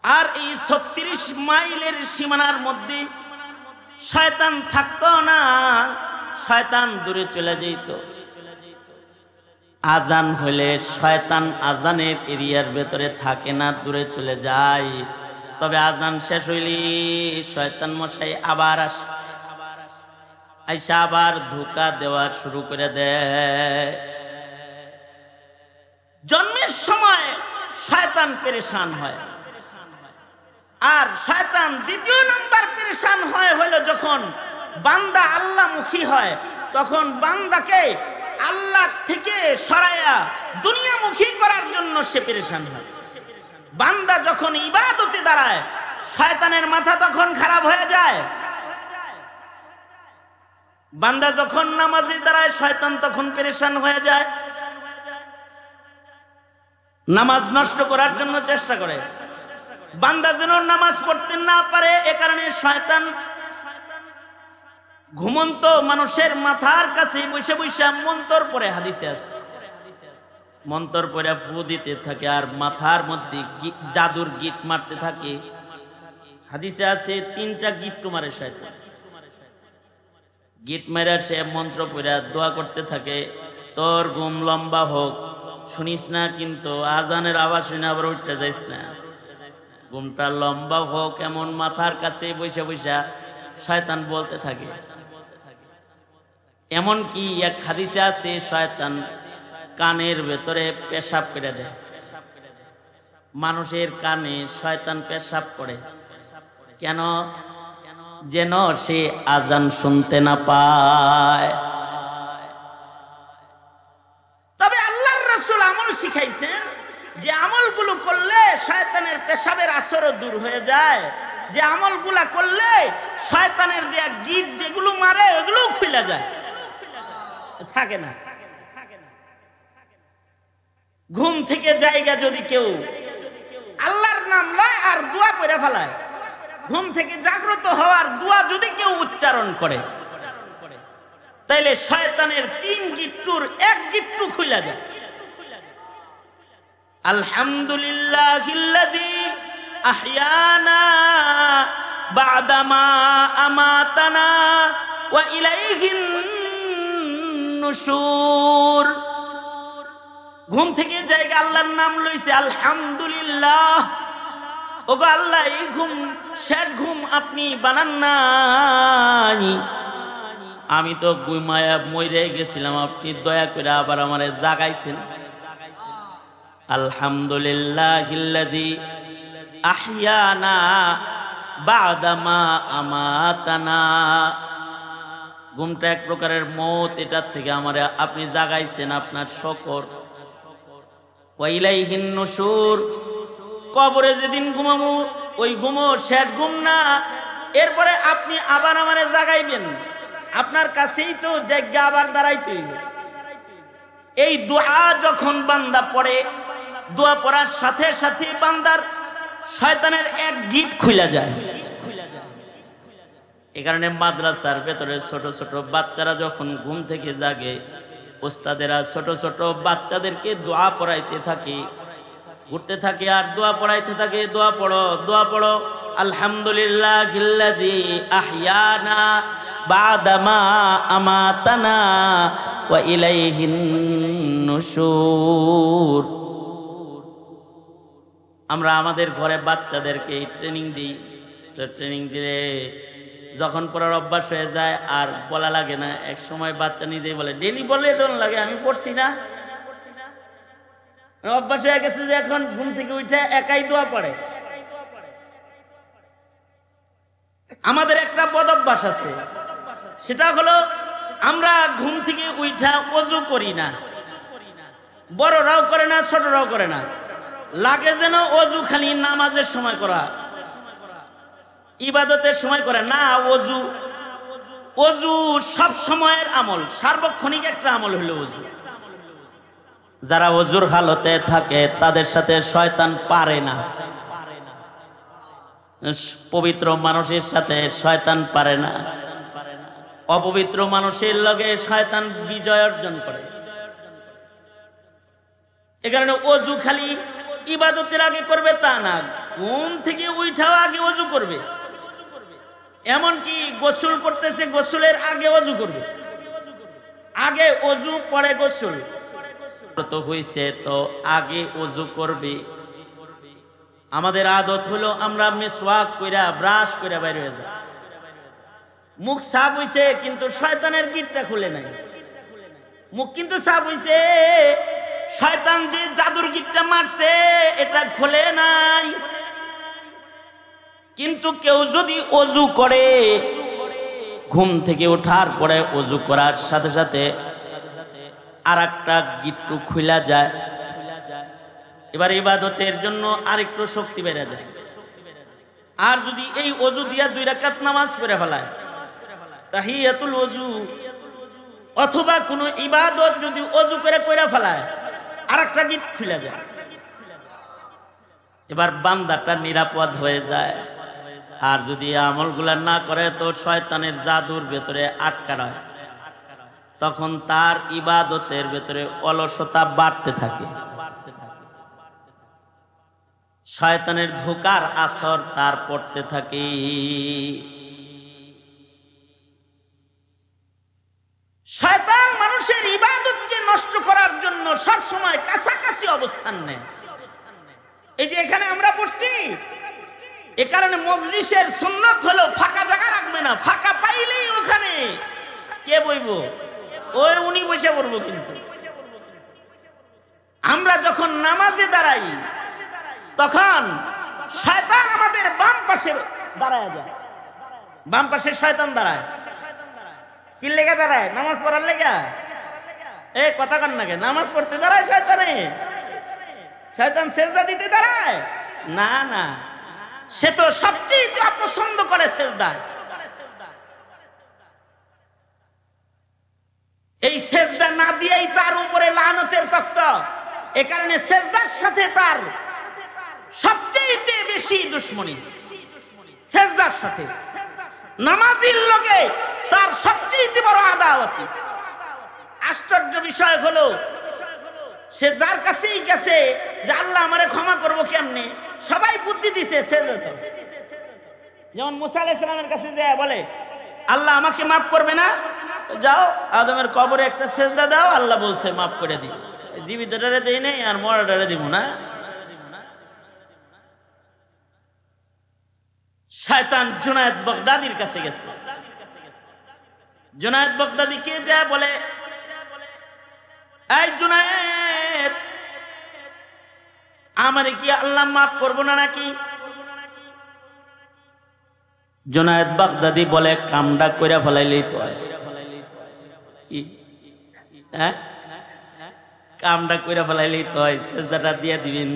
Speaker 1: আর এই 36 মাইলের সীমানার মধ্যে শয়তান থাকতো না, শয়তান দূরে চলে যেত। আজান হলে শয়তান আজানের এরিয়ার ভেতরে থাকে না, দূরে চলে যায়। তবে আজান শেষ হইলে শয়তান মশাই আবার আসে, আইসা আবার ধোঁকা দেওয়া শুরু করে দেয়। জন্মের সময় শয়তান পেরেশান হয়, আর শয়তান দ্বিতীয় নাম্বার পেরেশান হয় হলো যখন বান্দা আল্লাহমুখী হয়, তখন বান্দাকে আল্লাহ থেকে সরায়া দুনিয়ামুখী করার জন্য সে পেরেশান হয়। বান্দা যখন ইবাদতে দাঁড়ায় শয়তানের মাথা তখন খারাপ হয়ে যায়। বান্দা যখন নামাজে দাঁড়ায় শয়তান তখন পেরেশান হয়ে যায়, নামাজ নষ্ট করার জন্য চেষ্টা করে। বান্দা যেন নামাজ পড়তে না পারে, এ কারণে শয়তান ঘুমন্ত মানুষের মাথার কাছে বসে বসে মন্তর পড়ে, হাদিসে আছে মন্তর পড়ে ফু দিতে থাকে আর মাথার মধ্যে জাদুর গিট মারতে থাকে। হাদিসে আছে 3টা গিট মারে শয়তান। গিট মেরে সে মন্ত্র পড়ে দোয়া করতে থাকে, তোর ঘুম লম্বা হোক, শুনিস না কিন্তু আজানের আওয়াজ শুনে আবার উঠতে যাইস না, ঘুমটা লম্বা হোক, এমন মাথার কাছে বসে বসে শয়তান বলতে থাকে। এমন কি এক হাদিসে আছে শয়তান কানের ভেতরে পেশাব করে দেয়। মানুষের কানে শয়তান পেশাব করে কেন? যেন সে আজান শুনতে না পায়। তবে আল্লাহর রাসূল আমল শিখাইছেন যে আমলগুলো করলে শয়তানের পেশাবের আসরও দূর হয়ে যায়, যে আমলগুলা করলে শয়তানের দেয়া গিট যেগুলো মারে ওগুলোও খুলে যায়, থাকে না। ঘুম থেকে জায়গা যদি কেউ আল্লাহর নাম লয় আর দোয়া পড়ে ফেলায়, ঘুম থেকে জাগ্রত হওয়ার দোয়া যদি কেউ উচ্চারণ করে, তাইলে শয়তানের 3 গিট্টুর 1 গিট্টু খুলে যায়। আলহামদুলিল্লাহিল্লাযী আহইয়ানা বা'দামা আমাতানা ওয়া ইলাইহিন নুশুর। ঘুম থেকে জায়গা আল্লাহর নাম লইছে আলহামদুলিল্লাহ। ওগো আল্লাহ, এই ঘুম শেষ ঘুম আপনি বানান নাই, আমি তো ঘুমায়া মরে গেছিলাম, আপনি দয়া করে আবার আমারে জাগাইছেন। আলহামদুলিল্লাহিল্লাযী আহইয়ানা বা'দামা আমাতানা। ঘুমটা এক প্রকারের মওত, এটার থেকে আমারে আপনি জাগাইছেন, আপনার শুকর। ওয়া ইলাইহিন নুশুর, কবরে যেদিন ঘুমামু ওই ঘুমও শেষ ঘুম না, এরপরে আপনি আবার আমারে জাগাইবেন, আপনার কাছেই তো জায়গা আবার দাঁড়াইতে হইবে। এই দোয়া যখন বান্দা পড়ে, দোয়া পড়ার সাথে সাথে বান্দার শয়তানের এক গিট খুলে যায়। এই কারণে মাদ্রাসার ভেতরে ছোট ছোট বাচ্চারা যখন ঘুম থেকে জাগে, ওস্তাদেরা ছোট ছোট বাচ্চাদেরকে দোয়া পড়াইতে থাকে, উঠতে থাকে আর দোয়া পড়াইতে থাকে। দোয়া পড়ো, দোয়া পড়ো। আলহামদুলিল্লাহিল্লাযী আহইয়ানা বাদামা আমাতানা ওয়া ইলাইহিন নুশুর। আমরা আমাদের ঘরে বাচ্চাদেরকে ট্রেনিং দিই, তো ট্রেনিং দিলে যখন পড়ার অভ্যাস হয়ে যায় আর বলা লাগে না। এক সময় বাচ্চা নিজেই বলে, ডেলি বলে এমন লাগে আমি পড়ছি না, অভ্যাস হয়ে গেছে যে এখন ঘুম থেকে উঠে একাই দোয়া পড়ে। আমাদের একটা বদ অভ্যাস আছে, সেটা হলো আমরা ঘুম থেকে উঠা ওযু করি না, বড়রাও করে না ছোটরাও করে না। লাগে যেন ওযু খালি নামাজের সময় করা, ইবাদতের সময় করে না। ওযু ওযু সব সময়ের আমল, সার্বক্ষণিক একটা আমল হলো ওযু। যারা ওযুর হালতে থাকে তাদের সাথে শয়তান পারে না, পবিত্র মানুষের সাথে শয়তান পারে না। অপবিত্র মানুষের লগে শয়তান বিজয় অর্জন করে। এ কারণে ওযু খালি ইবাদতের আগে করবে তা না, ঘুম থেকে উঠাও আগে ওযু করবে। এমনকি গোসল করতেছে, গোসলের আগে ওযু করবে, আগে ওযু পরে গোসল তো হইছে, তো আগে ওযু করবে। আমাদের আদত হলো আমরা মিসওয়াক কইরা ব্রাশ কইরা বাইরে হয়ে যায়, মুখ সাফ হইছে কিন্তু শয়তানের গিটটা খুলে নাই। মুখ কিন্তু সাফ হইছে, শয়তান যে জাদুর গিটটা মারছে এটা খুলে নাই। কিন্তু কেউ যদি ওযু করে, ঘুম থেকে ওঠার পরে ওযু করার সাথে সাথে আর একটা গিট্টু খুলা যায়, এবার ইবাদতের জন্য আরেকটু শক্তি বেড়ে যায়। আর যদি এই ওযু দিয়া 2 রাকাত নামাজ পড়ে ফেলায়, তাহিয়াতুল ওযু অথবা কোনো ইবাদত যদি ওযু করে কইরা ফেলায়, আরেকটা গিট খুলে যায়, এবার বান্দাটা নিরাপদ হয়ে যায়। আর যদি আমলগুলা না করে তো শয়তানের জাদুর ভেতরে আটকা রয়, তখন তার ইবাদতের ভেতরে অলসতা বাড়তে থাকে, শয়তানের ধোঁকার আসর তার পড়তে থাকে। শয়তান মানুষের ইবাদতকে নষ্ট করার জন্য সব সময় কাছাকাছি অবস্থান নেয়। এই যে এখানে আমরা বসছি, এ কারণে মজলিসের সুন্নত হলো ফাঁকা জায়গা রাখবে না, ফাঁকা পাইলেই ওখানে কে বইব, ওই উনি বসে পড়বো। কিন্তু আমরা যখন নামাজে দাঁড়াই তখন শয়তান আমাদের বাম পাশে দাঁড়ায় যায়, বাম পাশে শয়তান দাঁড়ায়। কি লেগে দাঁড়ায়? নামাজ পড়ার লেগা। এ কথা কন নাকি, নামাজ পড়তে দাঁড়ায় শয়তানে? শয়তান সেজদা দিতে দাঁড়ায় না, না, সে তো সবচেয়ে অপছন্দ করে সেজদা। এই সেজদা না দিয়েই তার উপরে লানতের তখ্ত। এ কারণে সেজদার সাথে তার সবচেয়ে বেশি দুশ্মনী, সেজদার সাথে নামাজির লগে তার সবচেয়ে বড় আদাওয়াতি। আশ্চর্য বিষয় হলো, সে যার কাছেই গেছে যে আল্লাহ আমারে ক্ষমা করবো কেমনে, সবাই বুদ্ধি দিছে সেজদা। যেমন মুসা আলাইহিস সালামের কাছে যায় বলে, আল্লাহ আমাকে মাফ করবে না, যাও আদমের কবরে একটা সেজদা দাও, আল্লাহ বলছে মাফ করে দিই। জীবিতটারে দেই নেই আর মরাটারে দিব না। শয়তান জুনায়েদ বাগদাদির কাছে গেছে। জুনায়েদ বাগদাদি কে যায় বলে, এই জুনায়েদ, আমারে কি আল্লাহ মাফ করবো না নাকি? জুনায়েদ বাগদাদি বলে, কামডা কইরা ফেলাইলেই তো হয়। হ্যাঁ, কামডা কইরা ফেলাইলেই তো হয়, সেজদাটা দিয়ে দিবেন।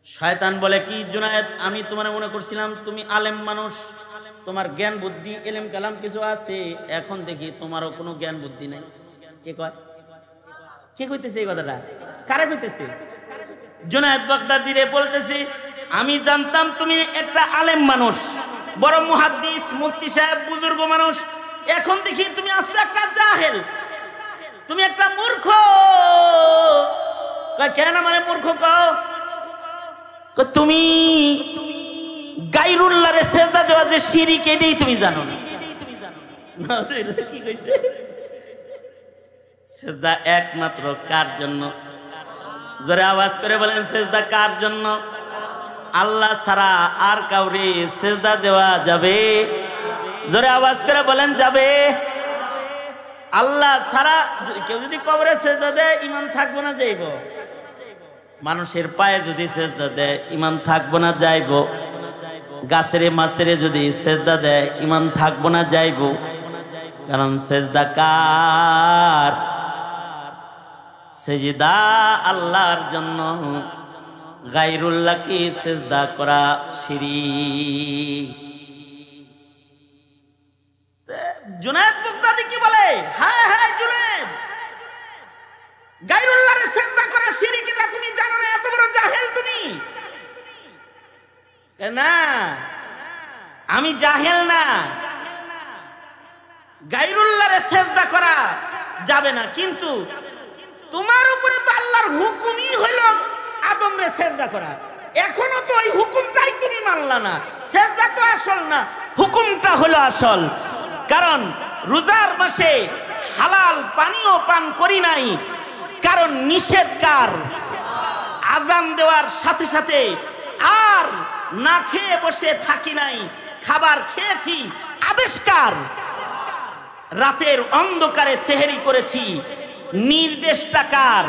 Speaker 1: শয়তান বলে কি, জুনায়েদ আমি তোমার মনে করছিলাম তুমি আলেম মানুষ, তোমার জ্ঞান বুদ্ধি এলেম কালাম কিছু আছে, এখন দেখি তোমারও কোনো জ্ঞান বুদ্ধি নাই। কে কয়? কে কইতেছে এই কথাটা? কারে কইতেছে? জুনায়েদ বাগদাদী রে বলতেছে, আমি জানতাম তুমি একটা আলেম মানুষ, বড় মুহাদ্দিস মুফতি সাহেব বুজুর্গ মানুষ, এখন দেখি তুমি আস্তে একটা জাহেল, তুমি একটা মূর্খ। কেন মানে মূর্খ কও? তুমি গায়রুল্লাহরে সেজদা দেওয়া যে শিরক, এটাই তুমি জানো না। কি কইছে? সেজদা একমাত্র কার জন্য? জোরে আওয়াজ করে বলেন, সেজদা কার জন্য? আল্লাহ ছাড়া আর কাউরে সেজদা দেওয়া যাবে? জোরে আওয়াজ করে বলেন, যাবে? আল্লাহ ছাড়া কেউ যদি কবরে সেজদা দেয়, ঈমান থাকবো না যাইব? মানুষের পায়ে যদি সেজদা দেয়, ঈমান থাকবো না যাইব? গাছেরে মাছেরে যদি সেজদা দেয়, ঈমান থাকবো না যাইব? কারণ সেজদা কার? সেজদা আল্লাহর জন্য, গায়রুল্লাহকে সেজদা করা শিরক। জুনায়েদ বাগদাদী কি বলে? হায় হায় জুনায়েদ, গায়রুল্লাহরে সেজদা করা শিরক, এটা তুমি জানো না? এত বড় জাহেল তুমি? না, আমি জাহেল না। গায়রুল্লাহরে সেজদা করা যাবে না, কিন্তু তোমার উপরে তো আল্লাহর হুকুমই হলো আদমরে সেজদা করা। এখনো তো ওই হুকুমটাই তুমি মানলা না। সেজদা তো আসল না, হুকুমটা হলো আসল। কারণ রোজার মাসে হালাল পানীয় পান করি নাই, কারণ নিষেধ কার? আজান দেওয়ার সাথে সাথে আর না খেয়ে বসে থাকি নাই, খাবার খেয়েছি, আদেশ কার? রাতের অন্ধকারে সেহেরি করেছি, নির্দেশটা কার?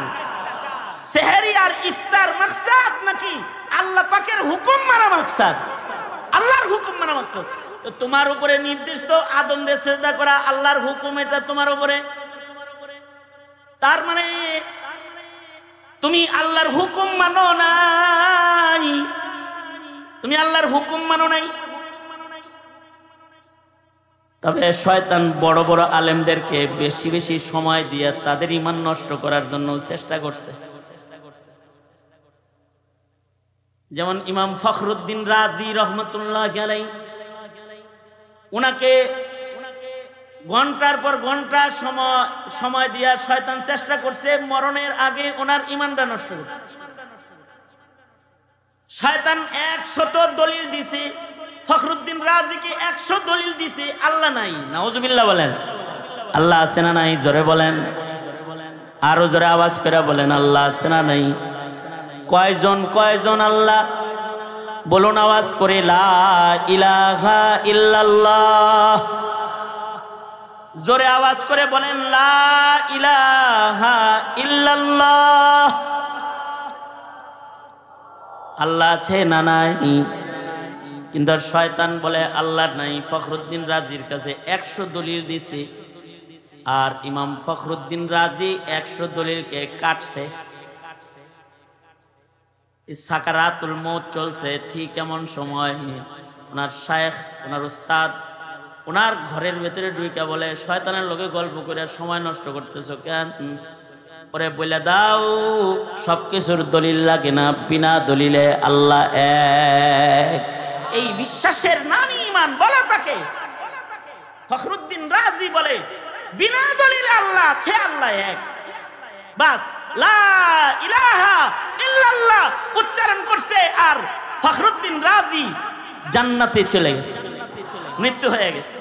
Speaker 1: সেহেরি আর ইফতার মাকসাদ নাকি আল্লাহ পাকের হুকুম মানা মাকসাদ? আল্লাহর হুকুম মানা মাকসাদ। তো তোমার উপরে নির্দেশ তো আদমরে সেজদা করা, আল্লাহর হুকুম, এটা তোমার উপরে। তার মানে তুমি আল্লাহর হুকুম মানো নাই, তুমি আল্লাহর হুকুম মানো নাই। তবে শয়তান বড় বড় আলেমদেরকে বেশি বেশি সময় দিয়ে তাদের ঈমান নষ্ট করার জন্য চেষ্টা করছে। যেমন ইমাম ফখরুদ্দিন রাজি রহমতুল্লাহ আলাইহি, উনাকে ঘন্টার পর ঘন্টা সময় দেওয়ার শয়তান চেষ্টা করছে মরণের আগে ওনার ঈমানটা নষ্ট করতে। শয়তান 100 দলিল দিছে, ফখরুদ্দিন রাজিকে 100 দলিল দিছে, আল্লাহ নাই। নাউজুবিল্লাহ বলেন। আল্লাহ আছে না নাই? জোরে বলেন, আরো জোরে আওয়াজ করে বলেন, আল্লাহ আছে না নাই? কয়জন কয়জন আল্লাহ বলুন আওয়াজ করে, লা ইলাহা ইল্লাল্লাহ। জোরে আওয়াজ করে বলেন, লা ইলাহা ইল্লাল্লাহ। আল্লাহ আছে না নাই? কিন্তু শয়তান বলে আল্লাহ নাই। ফখরুদ্দিন রাজির কাছে 100 দলিল দিছে, আর ইমাম ফখরুদ্দিন রাজি 100 দলিলকে কাটছে। সাকারাতুল মউত চলছে, ঠিক এমন সময় ওনার শায়েখ, ওনার উস্তাদ ওনার ঘরের ভেতরে ঢুইকা বলে, শয়তানের লোকে গল্প করে সময় নষ্ট করতেছো কেন? পরে বলে দাও, সবকিছুর দলিল লাগে না, বিনা দলিলে আল্লাহ এক। এই বিশ্বাসের নামই ঈমান। বলো তাকে। ফখরুদ্দিন রাজি বলে, বিনা দলিলে আল্লাহ আছে, আল্লাহ এক। বাস লা ইলাহা ইল্লাল্লাহ উচ্চারণ করছে, আর ফখরুদ্দিন রাজি জান্নাতে চলে গেছে, মৃত্যু হয়ে গেছে।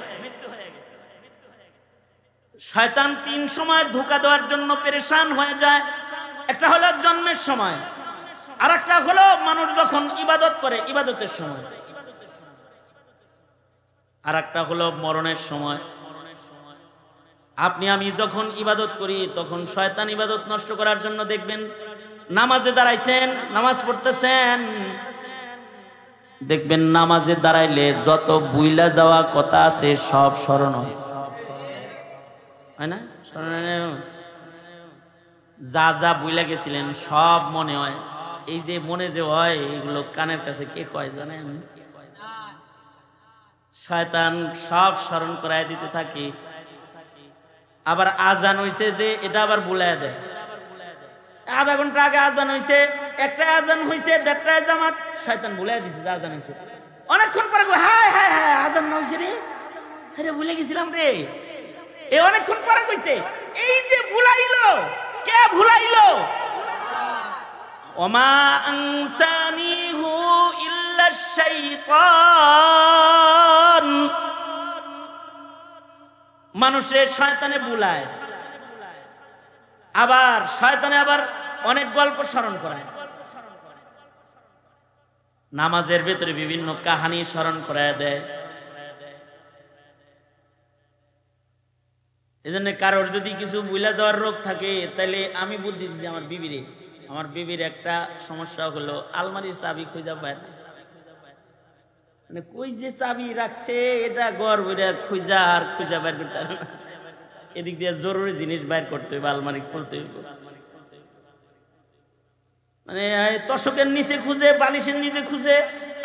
Speaker 1: শয়তান 3 সময় ধোঁকা দেওয়ার জন্য পেরেশান হয়ে যায়। একটা হলো জন্মের সময়, আর একটা হলো মানুষ যখন ইবাদত করে ইবাদতের সময়, আর একটা হলো মরণের সময়। আপনি আমি যখন ইবাদত করি তখন শয়তান ইবাদত নষ্ট করার জন্য দেখবেন নামাজে দাঁড়াইছেন, নামাজ পড়তেছেন, দেখবেন নামাজে দাঁড়াইলে যত বুইলা যাওয়া কথা আছে সব স্মরণ হয় না? স্মরণ, যা যা বুইলা গেছিলেন সব মনে হয়। এই যে মনে যে হয় এগুলো কানের কাছে কে কয় জানেন? শয়তান সব স্মরণ করায় দিতে থাকে। আবার আজান হইছে যে এটা আবার বুলায় দেয়। আধা ঘন্টা আগে আজান হইছে, একটা আজান হইছে, দেড়টায় জামাত, শয়তান বুলায় দিছে যে আজান হইছে। অনেকক্ষণ পরে হায় হায় হায় আজান না হইছে রে, আরে ভুলে গেছিলাম রে। এই অনেকক্ষণ পরে কইছে এই যে ভুলাইলো, কে ভুলাইলো? ওমা আনসানিহু ইল্লা শাইতান। মানুষের শয়তানে ভুলায়, আবার শয়তানে আবার অনেক গল্প স্মরণ করায়। নামাজের ভেতরে বিভিন্ন কাহিনী স্মরণ করায় দেয়। এজন্য কারোর যদি কিছু ভুলে যাওয়ার রোগ থাকে, তাহলে আমি বুদ্ধি দিচ্ছি আমার বিবিরে। আমার বিবির একটা সমস্যা হলো আলমারির চাবি খুঁজে পায় না। মানে কই যে চাবি রাখছে এটা গড় বইরা খুঁজা আর খুঁজা বাইর করতে পারে না। এদিক দিয়ে জরুরি জিনিস বাইর করতে হবে, আলমারি খুলতে হইব। মানে তোশকের নিচে খুঁজে, বালিশের নিচে খুঁজে,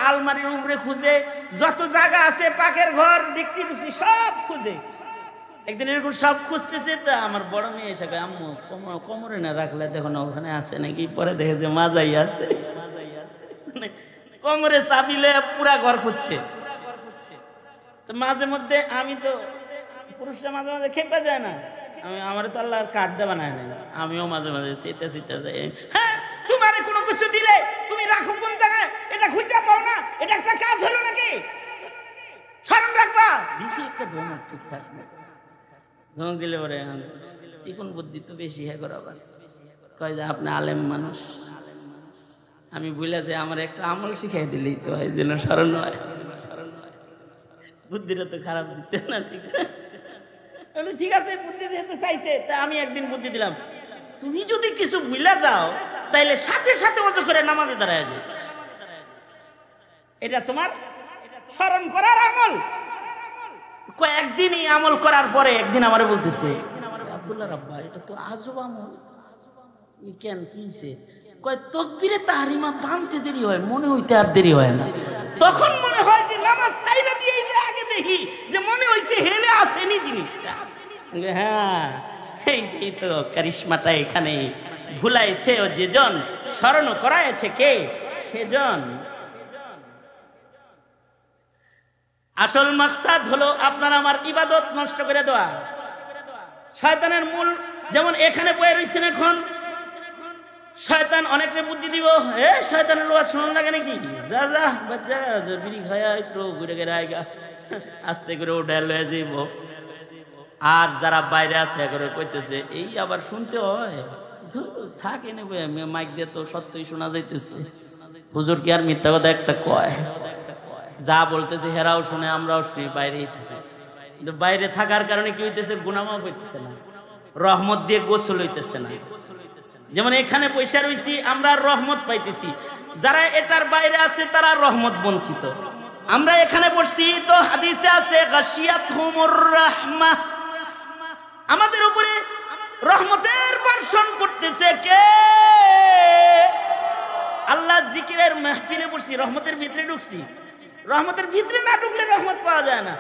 Speaker 1: আলমারির উপরে খুঁজে, যত জায়গা আছে পাকের ঘর ডিক্তি ডুকছি সব খুঁজে। একদিন এরকম সব খুঁজতেছে, তা আমার বড় মেয়ে এসে কয় আম্মু কোমরে না রাখলে দেখো না ওখানে আছে নাকি। পরে দেখে যে মাজাই আছে, কোমরে চাবি লয়ে পুরা ঘর খুঁজছে। তো মাঝে মধ্যে আমি তো পুরুষরা মাঝে মাঝে খেপে যায় না, আমার তো আল্লাহ কাঠ দেওয়া বানায় না, আমিও মাঝে মাঝে শীতে শীতে যাই। হ্যাঁ, তোমারে কোনো কিছু দিলে তুমি রাখো কোন জায়গায়, এটা খুঁজে পাও না, এটা একটা কাজ হলো নাকি? স্মরণ রাখবা। দিছি একটা ধমক, ঠিক থাকবে ধমক দিলে পরে চিকন বুদ্ধি তো বেশি হ্যাঁ করাবার। কয় যে আপনি আলেম মানুষ, আমি বলে যে আমার একটা আমল শিখাই দিলেই তো হয়, যেন স্মরণ হয়। বুদ্ধিটা তো খারাপ দিচ্ছে না, ঠিক আছে? ঠিক আছে, বুদ্ধি যেহেতু চাইছে, তা আমি একদিন বুদ্ধি দিলাম, তুমি যদি কিছু ভুলে যাও তাইলে সাথে সাথে ওযু করে নামাজে দাঁড়ায় যাও। এটা তোমার স্মরণ করার আমল। কয়েকদিন এই আমল করার পরে একদিন আমারে বলতেছে, আব্দুল্লাহ রাব্বা এটা তো আজব আমল। কেন কিছে? কয় তাকবীরে তাহরিমা বানতে দেরি হয়, মনে হইতে আর দেরি হয় না। তখন মনে হয় যে নামাজ ছাইরা দিয়ে আগে দেখি যে মনে হইছে হেলে আসেনি জিনিসটা। হ্যাঁ, এই তো কারিশমাটা এখানে। ভুলাইছে ও যেজন, স্মরণ করাইছে কে সেজন। আসল মাকসাদ হলো আপনার আমার ইবাদত নষ্ট করে দেওয়া। শয়তানের মূল, যেমন এখানে বয়ে রয়েছেন এখন, শয়তান অনেকরে বুদ্ধি দিব, শয়তানের ওয়াজ শোনা লাগে নাকি, যা যা বাচ্চা বিড়ি খায়া একটু ঘুরে ঘুরে আইগা, আস্তে করে ওটা লয়ে যাইব। আর যারা বাইরে আছে করে কইতেছে এই আবার শুনতে হয়, থাকে নেবে মাইক দিয়ে তো সত্যই শোনা যাইতেছে। হুজুর কি আর মিথ্যা কথা একটা কয়? যা বলতেছে হেরাও শুনে, আমরাও শুনি, বাইরেই থাকে। কিন্তু বাইরে থাকার কারণে কি হইতেছে, গুনাহও হইতেছে না, রহমত দিয়ে গোসল হইতেছে না। যেমন এখানে পয়সা রয়েছি, আমরা রহমত পাইতেছি। যারা এটার বাইরে আছে তারা রহমত বঞ্চিত। আমরা এখানে বসছি তো হাদিসে আছে গাশিয়াতহুমুর রাহমাহ, আমাদের উপরে রহমতের বর্ষণ করতেছে কে? আল্লাহ জিকিরের মাহফিলে বসছি, রহমতের ভিতরে ঢুকছি। রহমতের ভিতরে না ঢুকলে রহমত পাওয়া যায় না।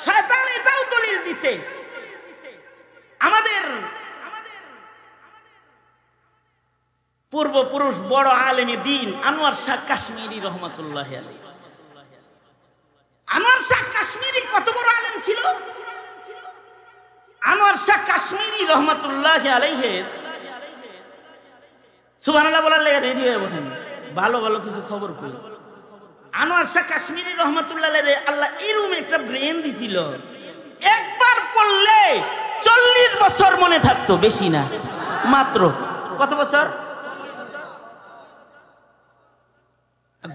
Speaker 1: শয়তান এটাও দলিল দিচ্ছে। আমাদের পূর্বপুরুষ বড় আলেমে দ্বীন আনোয়ার শাহ কাশ্মীরি রহমাতুল্লাহি আলাইহি, আনোয়ার শাহ কাশ্মীরি কত বড় আলেম ছিল! আনোয়ার শাহ কাশ্মীরি রহমাতুল্লাহি আলাইহি সুবহানাল্লাহ বলার লাগে রেডি হয়ে ওঠেন, ভালো ভালো কিছু খবর কই। আনোয়ার শাহ কাশ্মীরি রহমাতুল্লাহ আলাইহি আল্লাহ এরকম একটা ব্রেন দিছিল, একবার পড়লে 40 বছর মনে থাকতো, বেশি না, মাত্র কত বছর?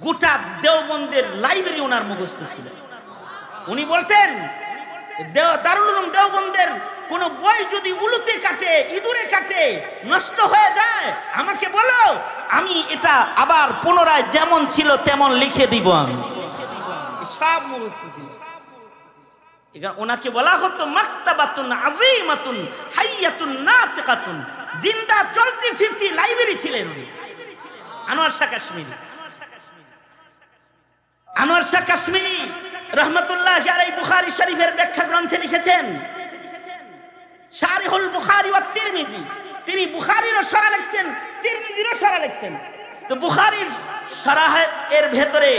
Speaker 1: গোটা দেওবন্দের লাইব্রেরি ওনার মুখস্থ ছিল। উনি বলতেন দারুল উলুম দেওবন্দের কোন বই যদি উলুতে কাটে, ইঁদুরে কাটে, নষ্ট হয়ে যায়, আমাকে বলো, আমি এটা আবার পুনরায় যেমন ছিল তেমন লিখে দিব। আমি সব মুখস্থ ছিল। ওনাকে বলা হতো মাকতাবাতুন আযীমাতুন হাইয়াতুন নাতিকাতুন, জিন্দা চলতি ফিরতি লাইব্রেরি ছিলেন উনি। আনোয়ার শাহ কাশ্মীরি। আনোয়ার শাহ কাশ্মীরি রহমতুল্লাহি আলাইহি বুখারী শরীফের ব্যাখ্যা গ্রন্থে লিখেছেন শারিহুল বুখারী ওয়া তিরমিজি। তিনি বুখারীরও শরহ লিখছেন, তিরমিজিরও শরহ লিখছেন। তো বুখারীর শরহ এর ভেতরে